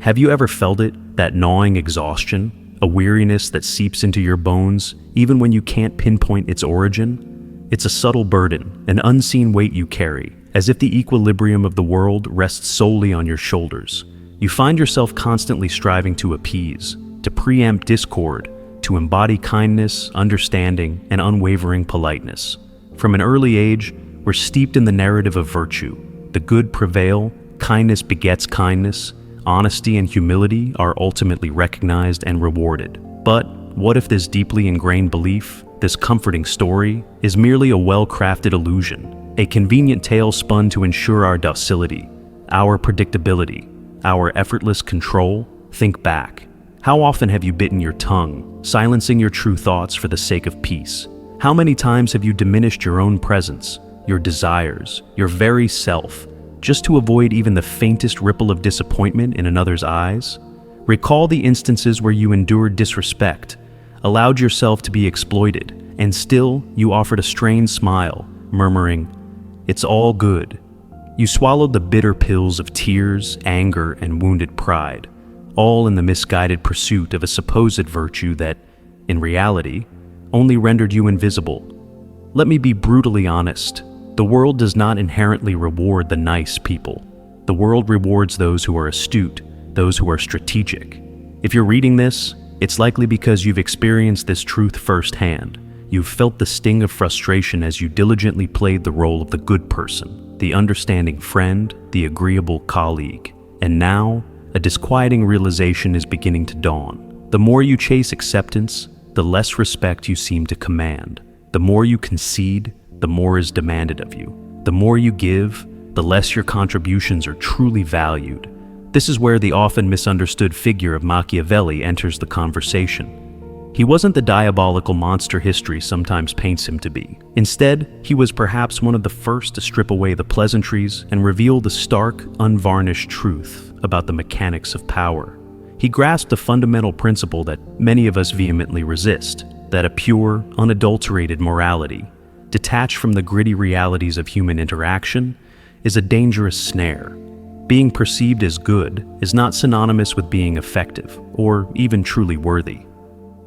Have you ever felt it, that gnawing exhaustion, a weariness that seeps into your bones even when you can't pinpoint its origin? It's a subtle burden, an unseen weight you carry, as if the equilibrium of the world rests solely on your shoulders. You find yourself constantly striving to appease, to preempt discord, to embody kindness, understanding, and unwavering politeness. From an early age, we're steeped in the narrative of virtue. The good prevail, kindness begets kindness, honesty and humility are ultimately recognized and rewarded. But what if this deeply ingrained belief, this comforting story, is merely a well-crafted illusion, a convenient tale spun to ensure our docility, our predictability, our effortless control? Think back. How often have you bitten your tongue, silencing your true thoughts for the sake of peace? How many times have you diminished your own presence, your desires, your very self, just to avoid even the faintest ripple of disappointment in another's eyes? Recall the instances where you endured disrespect, allowed yourself to be exploited, and still you offered a strained smile, murmuring, "It's all good." You swallowed the bitter pills of tears, anger, and wounded pride, all in the misguided pursuit of a supposed virtue that, in reality, only rendered you invisible. Let me be brutally honest. The world does not inherently reward the nice people. The world rewards those who are astute, those who are strategic. If you're reading this, it's likely because you've experienced this truth firsthand. You've felt the sting of frustration as you diligently played the role of the good person, the understanding friend, the agreeable colleague. And now, a disquieting realization is beginning to dawn. The more you chase acceptance, the less respect you seem to command. The more you concede, the more is demanded of you. The more you give, the less your contributions are truly valued. This is where the often misunderstood figure of Machiavelli enters the conversation. He wasn't the diabolical monster history sometimes paints him to be. Instead, he was perhaps one of the first to strip away the pleasantries and reveal the stark, unvarnished truth about the mechanics of power. He grasped a fundamental principle that many of us vehemently resist, that a pure, unadulterated morality, detached from the gritty realities of human interaction, is a dangerous snare. Being perceived as good is not synonymous with being effective or even truly worthy.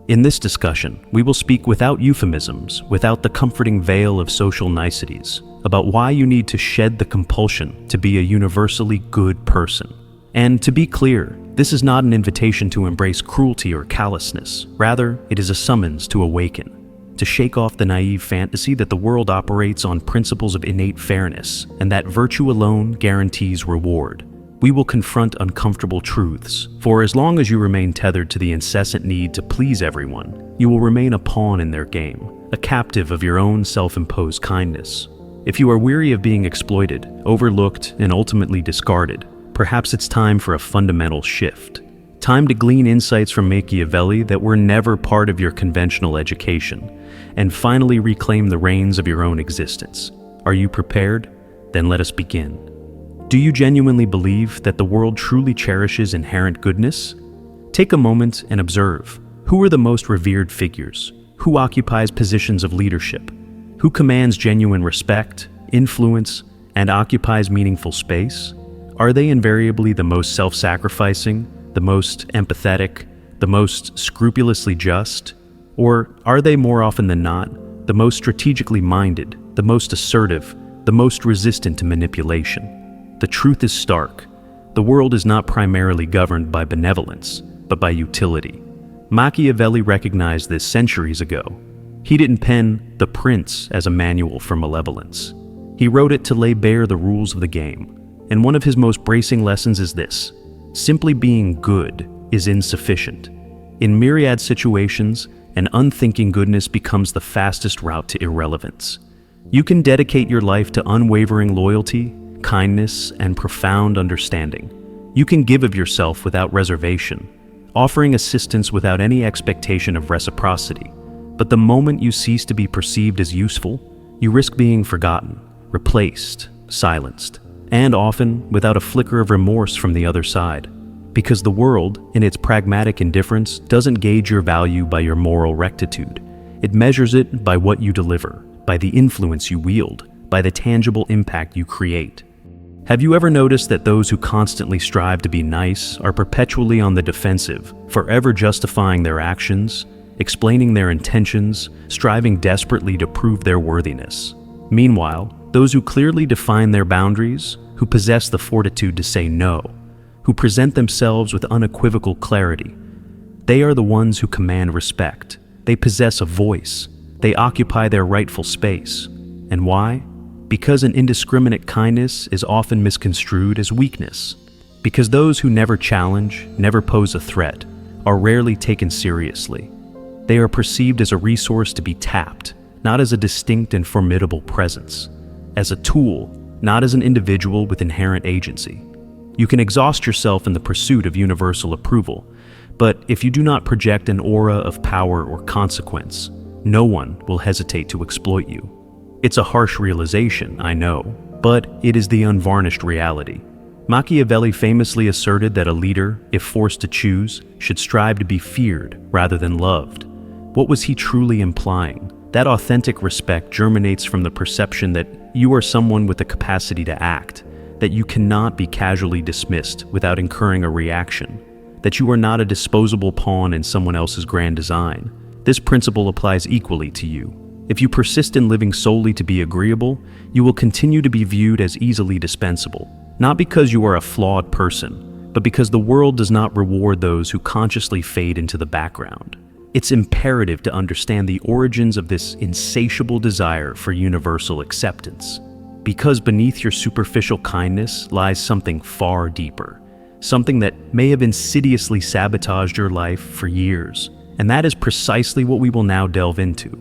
In this discussion, we will speak without euphemisms, without the comforting veil of social niceties, about why you need to shed the compulsion to be a universally good person. And to be clear, this is not an invitation to embrace cruelty or callousness. Rather, it is a summons to awaken, to shake off the naive fantasy that the world operates on principles of innate fairness and that virtue alone guarantees reward. We will confront uncomfortable truths, for as long as you remain tethered to the incessant need to please everyone, you will remain a pawn in their game, a captive of your own self-imposed kindness. If you are weary of being exploited, overlooked, and ultimately discarded, perhaps it's time for a fundamental shift. Time to glean insights from Machiavelli that were never part of your conventional education, and finally reclaim the reins of your own existence. Are you prepared? Then let us begin. Do you genuinely believe that the world truly cherishes inherent goodness? Take a moment and observe. Who are the most revered figures? Who occupies positions of leadership? Who commands genuine respect, influence, and occupies meaningful space? Are they invariably the most self-sacrificing, the most empathetic, the most scrupulously just? Or are they more often than not the most strategically minded, the most assertive, the most resistant to manipulation? The truth is stark. The world is not primarily governed by benevolence, but by utility. Machiavelli recognized this centuries ago. He didn't pen The Prince as a manual for malevolence. He wrote it to lay bare the rules of the game. And one of his most bracing lessons is this: simply being good is insufficient. In myriad situations, an unthinking goodness becomes the fastest route to irrelevance. You can dedicate your life to unwavering loyalty, kindness, and profound understanding. You can give of yourself without reservation, offering assistance without any expectation of reciprocity. But the moment you cease to be perceived as useful, you risk being forgotten, replaced, silenced, and often without a flicker of remorse from the other side. Because the world, in its pragmatic indifference, doesn't gauge your value by your moral rectitude. It measures it by what you deliver, by the influence you wield, by the tangible impact you create. Have you ever noticed that those who constantly strive to be nice are perpetually on the defensive, forever justifying their actions, explaining their intentions, striving desperately to prove their worthiness? Meanwhile, those who clearly define their boundaries, who possess the fortitude to say no, who present themselves with unequivocal clarity, they are the ones who command respect. They possess a voice. They occupy their rightful space. And why? Because an indiscriminate kindness is often misconstrued as weakness. Because those who never challenge, never pose a threat, are rarely taken seriously. They are perceived as a resource to be tapped, not as a distinct and formidable presence. As a tool, not as an individual with inherent agency. You can exhaust yourself in the pursuit of universal approval, but if you do not project an aura of power or consequence, no one will hesitate to exploit you. It's a harsh realization, I know, but it is the unvarnished reality. Machiavelli famously asserted that a leader, if forced to choose, should strive to be feared rather than loved. What was he truly implying? That authentic respect germinates from the perception that you are someone with the capacity to act, that you cannot be casually dismissed without incurring a reaction, that you are not a disposable pawn in someone else's grand design. This principle applies equally to you. If you persist in living solely to be agreeable, you will continue to be viewed as easily dispensable, not because you are a flawed person, but because the world does not reward those who consciously fade into the background. It's imperative to understand the origins of this insatiable desire for universal acceptance, because beneath your superficial kindness lies something far deeper, something that may have insidiously sabotaged your life for years, and that is precisely what we will now delve into.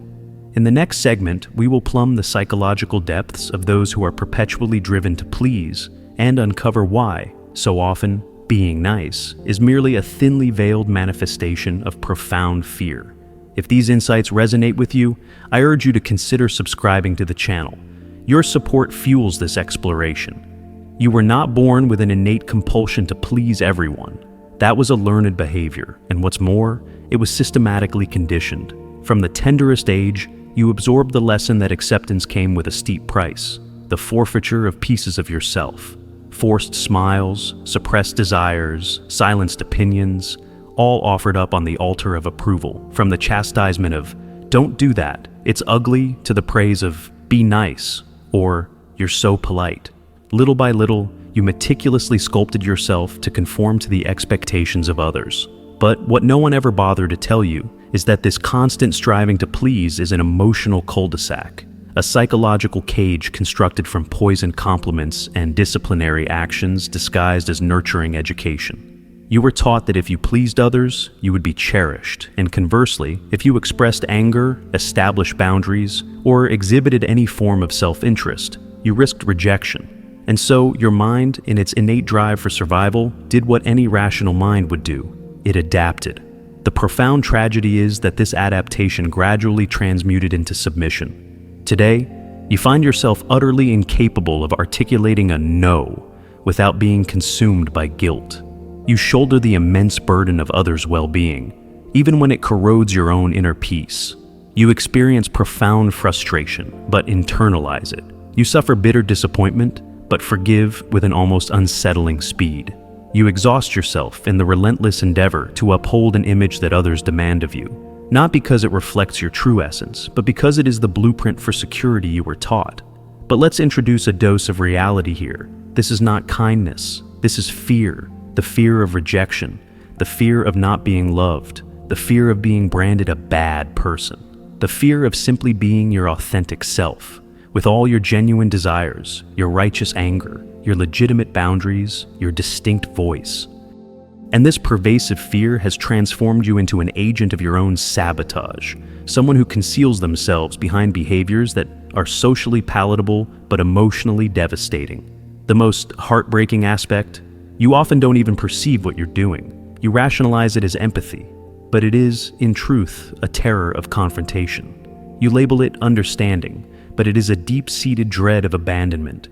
In the next segment, we will plumb the psychological depths of those who are perpetually driven to please and uncover why, so often, being nice is merely a thinly veiled manifestation of profound fear. If these insights resonate with you, I urge you to consider subscribing to the channel. Your support fuels this exploration. You were not born with an innate compulsion to please everyone. That was a learned behavior, and what's more, it was systematically conditioned. From the tenderest age, you absorbed the lesson that acceptance came with a steep price, the forfeiture of pieces of yourself. Forced smiles, suppressed desires, silenced opinions, all offered up on the altar of approval, from the chastisement of, "Don't do that, it's ugly," to the praise of, "Be nice," or "You're so polite." Little by little, you meticulously sculpted yourself to conform to the expectations of others. But what no one ever bothered to tell you is that this constant striving to please is an emotional cul-de-sac, a psychological cage constructed from poisoned compliments and disciplinary actions disguised as nurturing education. You were taught that if you pleased others, you would be cherished, and conversely, if you expressed anger, established boundaries, or exhibited any form of self-interest, you risked rejection. And so, your mind, in its innate drive for survival, did what any rational mind would do. It adapted. The profound tragedy is that this adaptation gradually transmuted into submission. Today, you find yourself utterly incapable of articulating a no without being consumed by guilt. You shoulder the immense burden of others' well-being, even when it corrodes your own inner peace. You experience profound frustration, but internalize it. You suffer bitter disappointment, but forgive with an almost unsettling speed. You exhaust yourself in the relentless endeavor to uphold an image that others demand of you, not because it reflects your true essence, but because it is the blueprint for security you were taught. But let's introduce a dose of reality here. This is not kindness. This is fear. The fear of rejection, the fear of not being loved, the fear of being branded a bad person, the fear of simply being your authentic self, with all your genuine desires, your righteous anger, your legitimate boundaries, your distinct voice. And this pervasive fear has transformed you into an agent of your own sabotage, someone who conceals themselves behind behaviors that are socially palatable but emotionally devastating. The most heartbreaking aspect, you often don't even perceive what you're doing. You rationalize it as empathy, but it is, in truth, a terror of confrontation. You label it understanding, but it is a deep-seated dread of abandonment.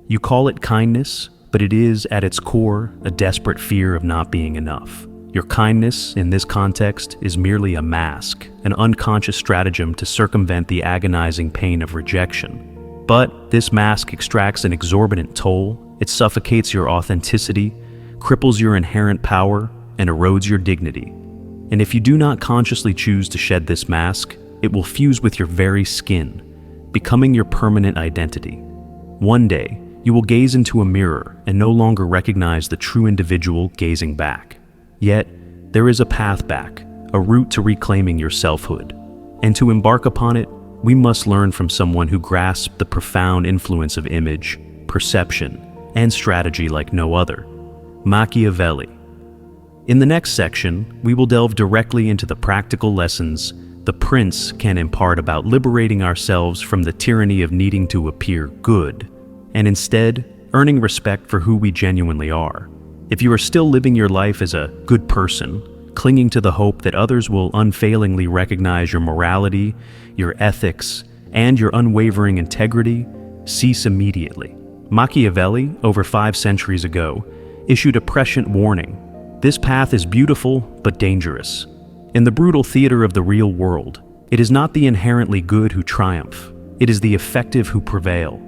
You call it kindness, but it is, at its core, a desperate fear of not being enough. Your kindness, in this context, is merely a mask, an unconscious stratagem to circumvent the agonizing pain of rejection. But this mask extracts an exorbitant toll, It suffocates your authenticity, cripples your inherent power, and erodes your dignity. And if you do not consciously choose to shed this mask, it will fuse with your very skin, becoming your permanent identity. One day, you will gaze into a mirror and no longer recognize the true individual gazing back. Yet, there is a path back, a route to reclaiming your selfhood. And to embark upon it, we must learn from someone who grasped the profound influence of image, perception, and strategy like no other, Machiavelli. In the next section, we will delve directly into the practical lessons the prince can impart about liberating ourselves from the tyranny of needing to appear good, and instead earning respect for who we genuinely are. If you are still living your life as a good person, clinging to the hope that others will unfailingly recognize your morality, your ethics, and your unwavering integrity, cease immediately. Machiavelli, over 5 centuries ago, issued a prescient warning. This path is beautiful but dangerous. In the brutal theater of the real world, it is not the inherently good who triumph, it is the effective who prevail.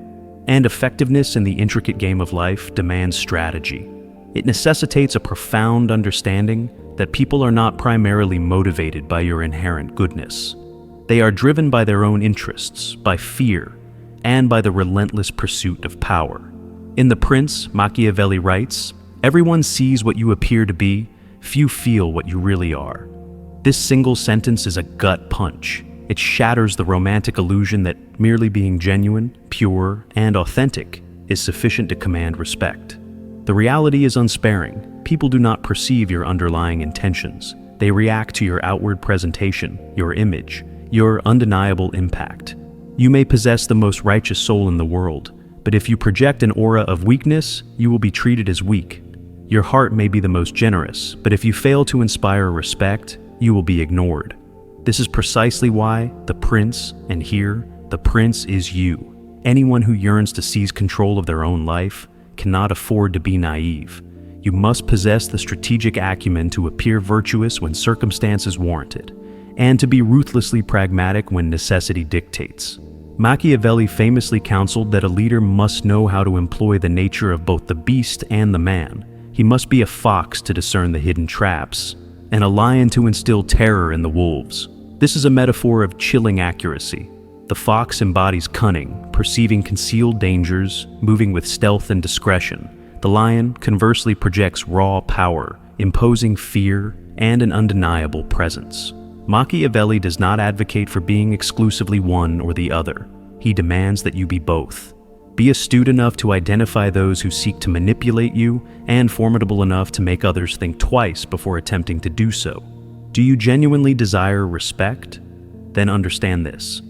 And effectiveness in the intricate game of life demands strategy. It necessitates a profound understanding that people are not primarily motivated by your inherent goodness. They are driven by their own interests, by fear, and by the relentless pursuit of power. In The Prince, Machiavelli writes, "Everyone sees what you appear to be, few feel what you really are." This single sentence is a gut punch. It shatters the romantic illusion that merely being genuine, pure, and authentic is sufficient to command respect. The reality is unsparing. People do not perceive your underlying intentions. They react to your outward presentation, your image, your undeniable impact. You may possess the most righteous soul in the world, but if you project an aura of weakness, you will be treated as weak. Your heart may be the most generous, but if you fail to inspire respect, you will be ignored. This is precisely why the prince, and here, the prince is you. Anyone who yearns to seize control of their own life cannot afford to be naive. You must possess the strategic acumen to appear virtuous when circumstances warrant it, and to be ruthlessly pragmatic when necessity dictates. Machiavelli famously counseled that a leader must know how to employ the nature of both the beast and the man. He must be a fox to discern the hidden traps, and a lion to instill terror in the wolves. This is a metaphor of chilling accuracy. The fox embodies cunning, perceiving concealed dangers, moving with stealth and discretion. The lion, conversely, projects raw power, imposing fear and an undeniable presence. Machiavelli does not advocate for being exclusively one or the other. He demands that you be both. Be astute enough to identify those who seek to manipulate you, and formidable enough to make others think twice before attempting to do so. Do you genuinely desire respect? Then understand this.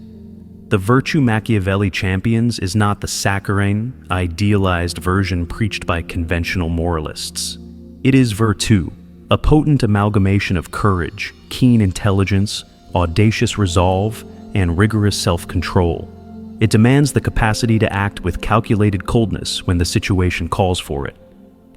The virtue Machiavelli champions is not the saccharine, idealized version preached by conventional moralists. It is virtù, a potent amalgamation of courage, keen intelligence, audacious resolve, and rigorous self-control. It demands the capacity to act with calculated coldness when the situation calls for it.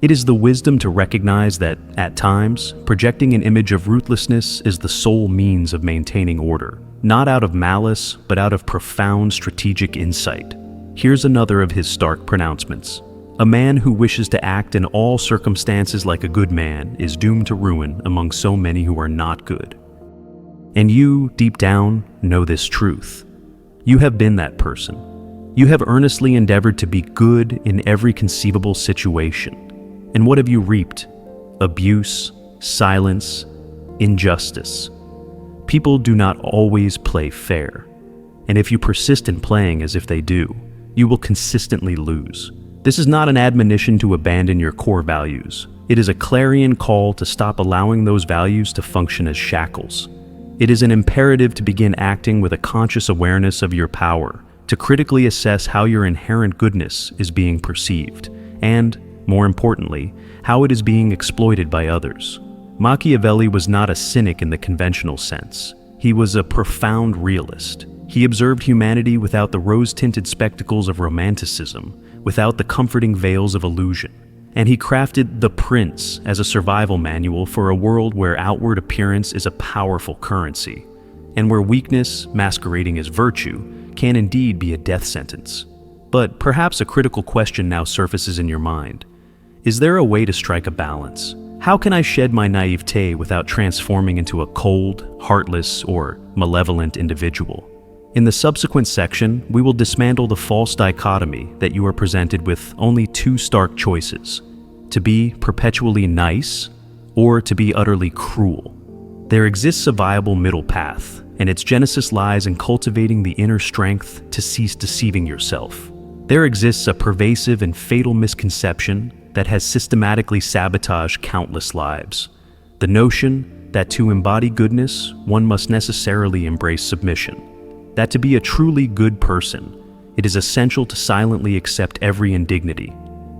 It is the wisdom to recognize that, at times, projecting an image of ruthlessness is the sole means of maintaining order, not out of malice, but out of profound strategic insight. Here's another of his stark pronouncements. A man who wishes to act in all circumstances like a good man is doomed to ruin among so many who are not good. And you, deep down, know this truth. You have been that person. You have earnestly endeavored to be good in every conceivable situation. And what have you reaped? Abuse, silence, injustice. People do not always play fair. And if you persist in playing as if they do, you will consistently lose. This is not an admonition to abandon your core values. It is a clarion call to stop allowing those values to function as shackles. It is an imperative to begin acting with a conscious awareness of your power, to critically assess how your inherent goodness is being perceived, and, more importantly, how it is being exploited by others. Machiavelli was not a cynic in the conventional sense. He was a profound realist. He observed humanity without the rose-tinted spectacles of romanticism, without the comforting veils of illusion. And he crafted The Prince as a survival manual for a world where outward appearance is a powerful currency, and where weakness, masquerading as virtue, can indeed be a death sentence. But perhaps a critical question now surfaces in your mind. Is there a way to strike a balance? How can I shed my naivete without transforming into a cold, heartless, or malevolent individual? In the subsequent section, we will dismantle the false dichotomy that you are presented with only two stark choices: to be perpetually nice or to be utterly cruel. There exists a viable middle path, and its genesis lies in cultivating the inner strength to cease deceiving yourself. There exists a pervasive and fatal misconception that has systematically sabotaged countless lives: the notion that to embody goodness, one must necessarily embrace submission. That to be a truly good person, it is essential to silently accept every indignity,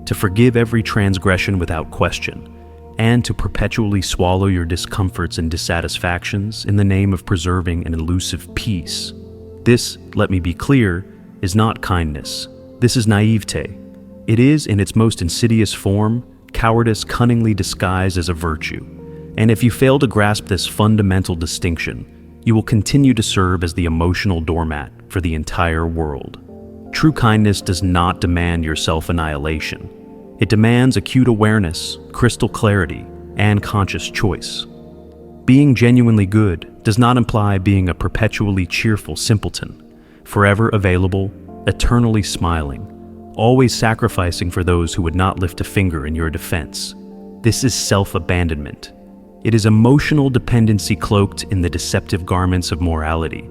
to forgive every transgression without question, and to perpetually swallow your discomforts and dissatisfactions in the name of preserving an elusive peace. This, let me be clear, is not kindness. This is naivete. It is, in its most insidious form, cowardice cunningly disguised as a virtue. And if you fail to grasp this fundamental distinction, you will continue to serve as the emotional doormat for the entire world. True kindness does not demand your self-annihilation. It demands acute awareness, crystal clarity, and conscious choice. Being genuinely good does not imply being a perpetually cheerful simpleton, forever available, eternally smiling, always sacrificing for those who would not lift a finger in your defense. This is self-abandonment. It is emotional dependency cloaked in the deceptive garments of morality.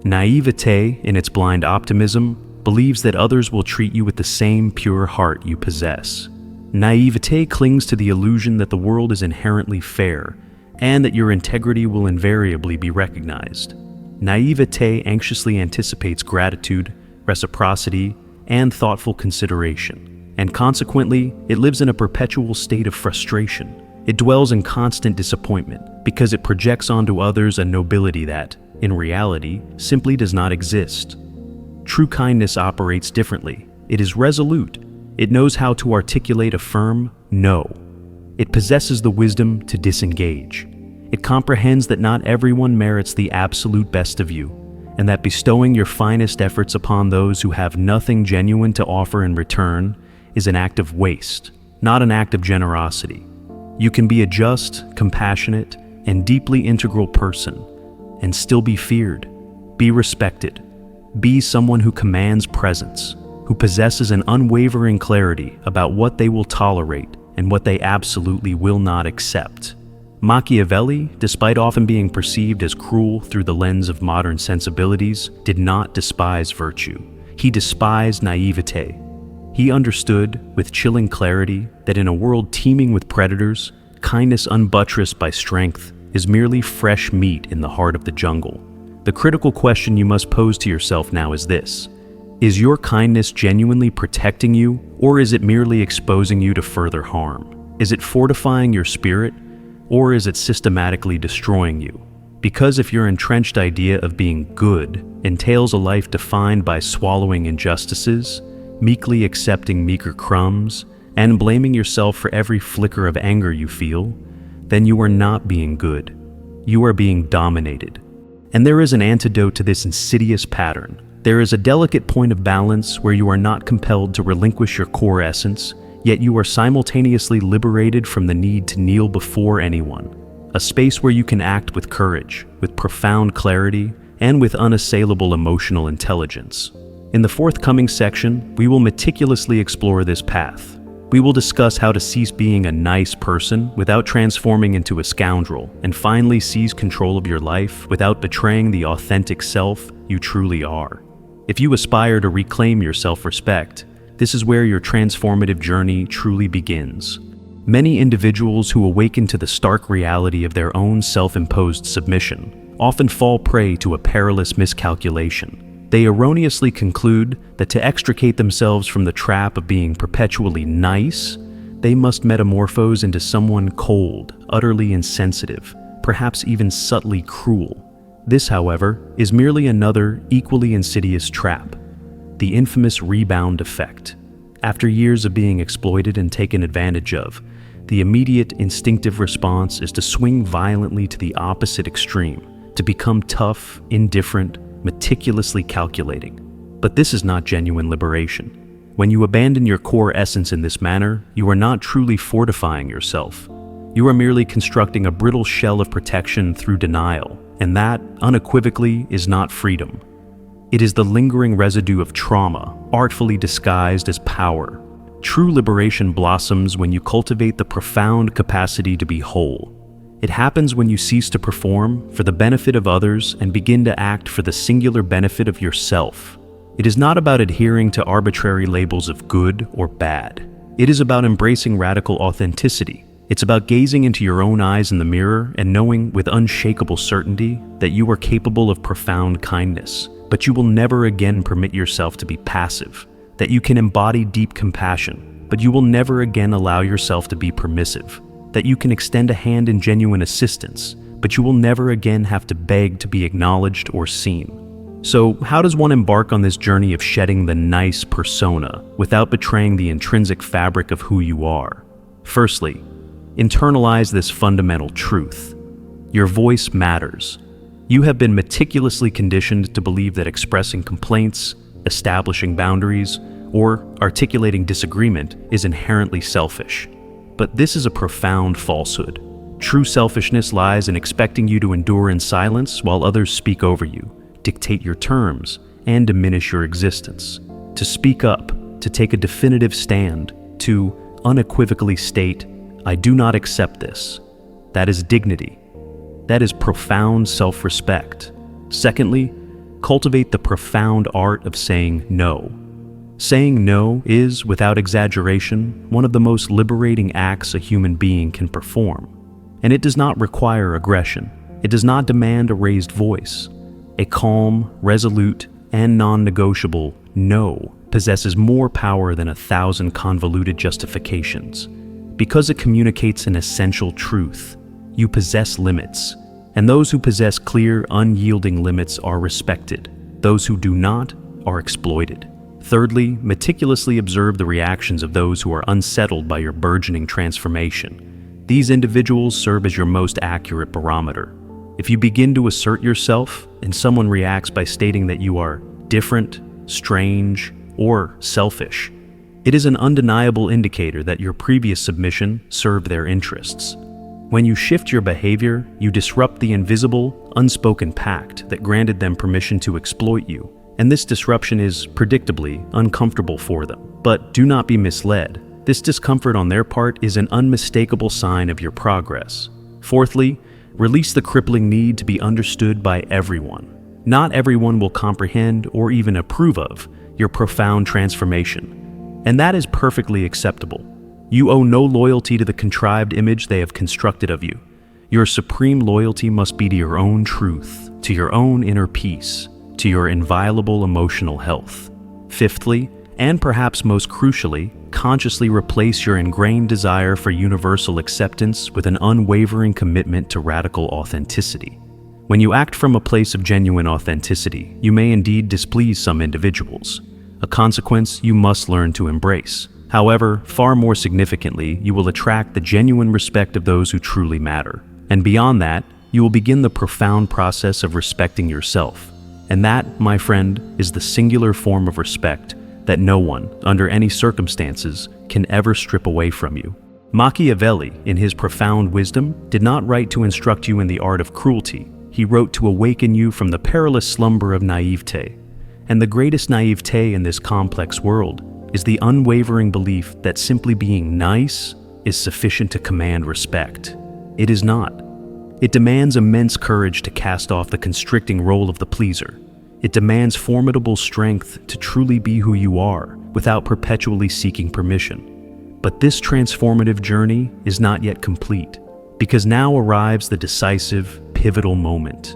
Naivete, in its blind optimism, believes that others will treat you with the same pure heart you possess. Naivete clings to the illusion that the world is inherently fair and that your integrity will invariably be recognized. Naivete anxiously anticipates gratitude, reciprocity, and thoughtful consideration, and consequently, it lives in a perpetual state of frustration. It dwells in constant disappointment because it projects onto others a nobility that, in reality, simply does not exist. True kindness operates differently. It is resolute. It knows how to articulate a firm no. It possesses the wisdom to disengage. It comprehends that not everyone merits the absolute best of you, and that bestowing your finest efforts upon those who have nothing genuine to offer in return is an act of waste, not an act of generosity. You can be a just, compassionate, and deeply integral person, and still be feared, be respected, be someone who commands presence, who possesses an unwavering clarity about what they will tolerate and what they absolutely will not accept. Machiavelli, despite often being perceived as cruel through the lens of modern sensibilities, did not despise virtue. He despised naivete. He understood, with chilling clarity, that in a world teeming with predators, kindness unbuttressed by strength is merely fresh meat in the heart of the jungle. The critical question you must pose to yourself now is this: is your kindness genuinely protecting you, or is it merely exposing you to further harm? Is it fortifying your spirit, or is it systematically destroying you? Because if your entrenched idea of being good entails a life defined by swallowing injustices, meekly accepting meager crumbs, and blaming yourself for every flicker of anger you feel, then you are not being good. You are being dominated. And there is an antidote to this insidious pattern. There is a delicate point of balance where you are not compelled to relinquish your core essence, yet you are simultaneously liberated from the need to kneel before anyone. A space where you can act with courage, with profound clarity, and with unassailable emotional intelligence. In the forthcoming section, we will meticulously explore this path. We will discuss how to cease being a nice person without transforming into a scoundrel, and finally seize control of your life without betraying the authentic self you truly are. If you aspire to reclaim your self-respect, this is where your transformative journey truly begins. Many individuals who awaken to the stark reality of their own self-imposed submission often fall prey to a perilous miscalculation. They erroneously conclude that to extricate themselves from the trap of being perpetually nice, they must metamorphose into someone cold, utterly insensitive, perhaps even subtly cruel. This, however, is merely another equally insidious trap: the infamous rebound effect. After years of being exploited and taken advantage of, the immediate instinctive response is to swing violently to the opposite extreme, to become tough, indifferent, meticulously calculating. But this is not genuine liberation. When you abandon your core essence in this manner, you are not truly fortifying yourself. You are merely constructing a brittle shell of protection through denial, and that, unequivocally, is not freedom. It is the lingering residue of trauma, artfully disguised as power. True liberation blossoms when you cultivate the profound capacity to be whole. It happens when you cease to perform for the benefit of others and begin to act for the singular benefit of yourself. It is not about adhering to arbitrary labels of good or bad. It is about embracing radical authenticity. It's about gazing into your own eyes in the mirror and knowing with unshakable certainty that you are capable of profound kindness, but you will never again permit yourself to be passive, that you can embody deep compassion, but you will never again allow yourself to be permissive, that you can extend a hand in genuine assistance, but you will never again have to beg to be acknowledged or seen. So, how does one embark on this journey of shedding the nice persona without betraying the intrinsic fabric of who you are? Firstly, internalize this fundamental truth. Your voice matters. You have been meticulously conditioned to believe that expressing complaints, establishing boundaries, or articulating disagreement is inherently selfish. But this is a profound falsehood. True selfishness lies in expecting you to endure in silence while others speak over you, dictate your terms, and diminish your existence. To speak up, to take a definitive stand, to unequivocally state, "I do not accept this." That is dignity. That is profound self-respect. Secondly, cultivate the profound art of saying no. Saying no is, without exaggeration, one of the most liberating acts a human being can perform. And it does not require aggression. It does not demand a raised voice. A calm, resolute, and non-negotiable no possesses more power than 1,000 convoluted justifications. Because it communicates an essential truth, you possess limits, and those who possess clear, unyielding limits are respected. Those who do not are exploited. Thirdly, meticulously observe the reactions of those who are unsettled by your burgeoning transformation. These individuals serve as your most accurate barometer. If you begin to assert yourself, and someone reacts by stating that you are different, strange, or selfish, it is an undeniable indicator that your previous submission served their interests. When you shift your behavior, you disrupt the invisible, unspoken pact that granted them permission to exploit you, and this disruption is, predictably, uncomfortable for them. But do not be misled. This discomfort on their part is an unmistakable sign of your progress. Fourthly, release the crippling need to be understood by everyone. Not everyone will comprehend or even approve of your profound transformation, and that is perfectly acceptable. You owe no loyalty to the contrived image they have constructed of you. Your supreme loyalty must be to your own truth, to your own inner peace, to your inviolable emotional health. Fifthly, and perhaps most crucially, consciously replace your ingrained desire for universal acceptance with an unwavering commitment to radical authenticity. When you act from a place of genuine authenticity, you may indeed displease some individuals, a consequence you must learn to embrace. However, far more significantly, you will attract the genuine respect of those who truly matter. And beyond that, you will begin the profound process of respecting yourself. And that, my friend, is the singular form of respect that no one, under any circumstances, can ever strip away from you. Machiavelli, in his profound wisdom, did not write to instruct you in the art of cruelty. He wrote to awaken you from the perilous slumber of naivete. And the greatest naivete in this complex world is the unwavering belief that simply being nice is sufficient to command respect. It is not. It demands immense courage to cast off the constricting role of the pleaser. It demands formidable strength to truly be who you are without perpetually seeking permission. But this transformative journey is not yet complete, because now arrives the decisive, pivotal moment.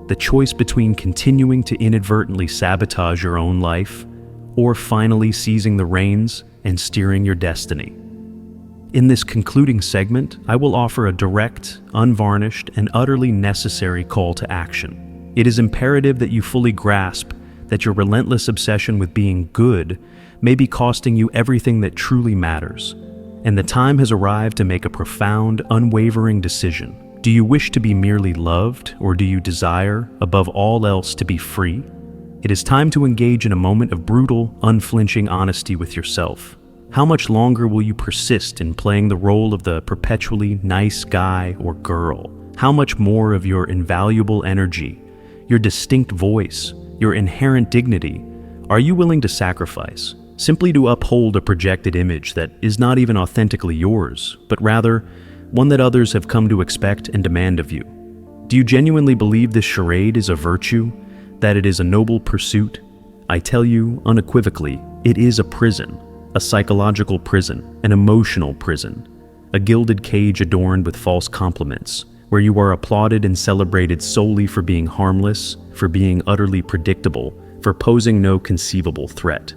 The choice between continuing to inadvertently sabotage your own life or finally seizing the reins and steering your destiny. In this concluding segment, I will offer a direct, unvarnished, and utterly necessary call to action. It is imperative that you fully grasp that your relentless obsession with being good may be costing you everything that truly matters, and the time has arrived to make a profound, unwavering decision. Do you wish to be merely loved, or do you desire, above all else, to be free? It is time to engage in a moment of brutal, unflinching honesty with yourself. How much longer will you persist in playing the role of the perpetually nice guy or girl? How much more of your invaluable energy, your distinct voice, your inherent dignity, are you willing to sacrifice, simply to uphold a projected image that is not even authentically yours, but rather one that others have come to expect and demand of you? Do you genuinely believe this charade is a virtue, that it is a noble pursuit? I tell you unequivocally, it is a prison. A psychological prison, an emotional prison, a gilded cage adorned with false compliments, where you are applauded and celebrated solely for being harmless, for being utterly predictable, for posing no conceivable threat.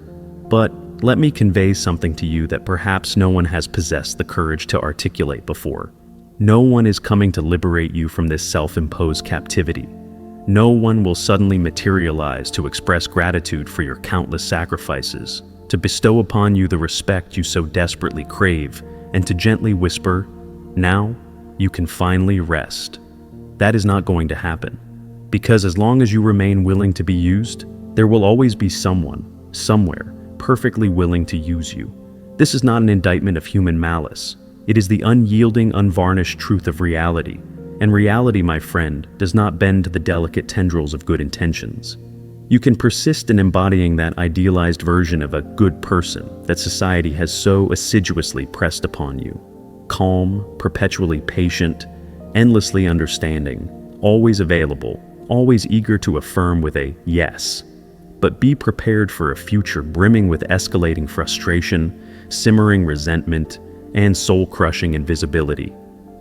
But let me convey something to you that perhaps no one has possessed the courage to articulate before. No one is coming to liberate you from this self-imposed captivity. No one will suddenly materialize to express gratitude for your countless sacrifices, to bestow upon you the respect you so desperately crave, and to gently whisper, "Now, you can finally rest." That is not going to happen. Because as long as you remain willing to be used, there will always be someone, somewhere, perfectly willing to use you. This is not an indictment of human malice. It is the unyielding, unvarnished truth of reality. And reality, my friend, does not bend to the delicate tendrils of good intentions. You can persist in embodying that idealized version of a good person that society has so assiduously pressed upon you. Calm, perpetually patient, endlessly understanding, always available, always eager to affirm with a yes. But be prepared for a future brimming with escalating frustration, simmering resentment, and soul-crushing invisibility.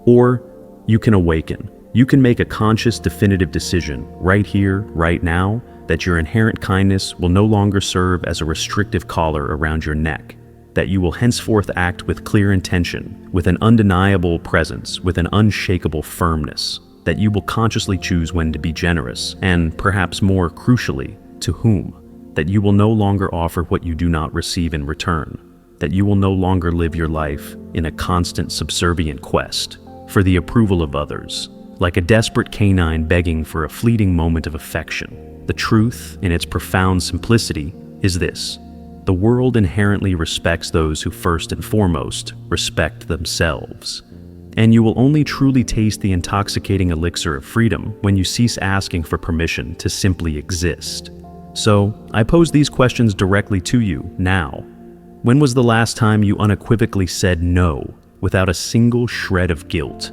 Or you can awaken. You can make a conscious, definitive decision right here, right now, that your inherent kindness will no longer serve as a restrictive collar around your neck, that you will henceforth act with clear intention, with an undeniable presence, with an unshakable firmness, that you will consciously choose when to be generous, and perhaps more crucially, to whom, that you will no longer offer what you do not receive in return, that you will no longer live your life in a constant subservient quest for the approval of others, like a desperate canine begging for a fleeting moment of affection. The truth, in its profound simplicity, is this: the world inherently respects those who first and foremost respect themselves. And you will only truly taste the intoxicating elixir of freedom when you cease asking for permission to simply exist. So, I pose these questions directly to you now. When was the last time you unequivocally said no without a single shred of guilt?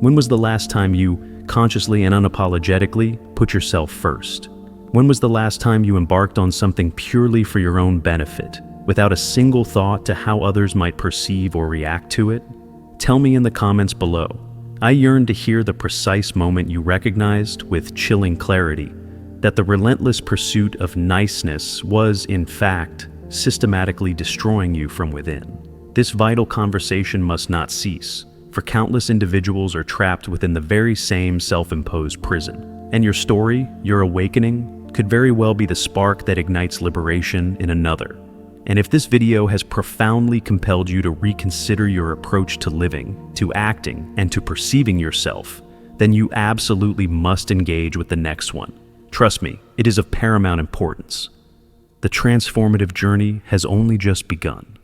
When was the last time you, consciously and unapologetically, put yourself first? When was the last time you embarked on something purely for your own benefit, without a single thought to how others might perceive or react to it? Tell me in the comments below. I yearn to hear the precise moment you recognized with chilling clarity that the relentless pursuit of niceness was, in fact, systematically destroying you from within. This vital conversation must not cease, for countless individuals are trapped within the very same self-imposed prison. And your story, your awakening, could very well be the spark that ignites liberation in another. And if this video has profoundly compelled you to reconsider your approach to living, to acting, and to perceiving yourself, then you absolutely must engage with the next one. Trust me, it is of paramount importance. The transformative journey has only just begun.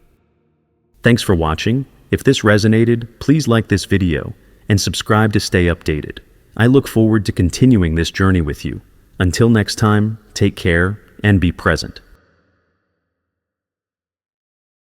Thanks for watching. If this resonated, please like this video and subscribe to stay updated. I look forward to continuing this journey with you. Until next time, take care and be present.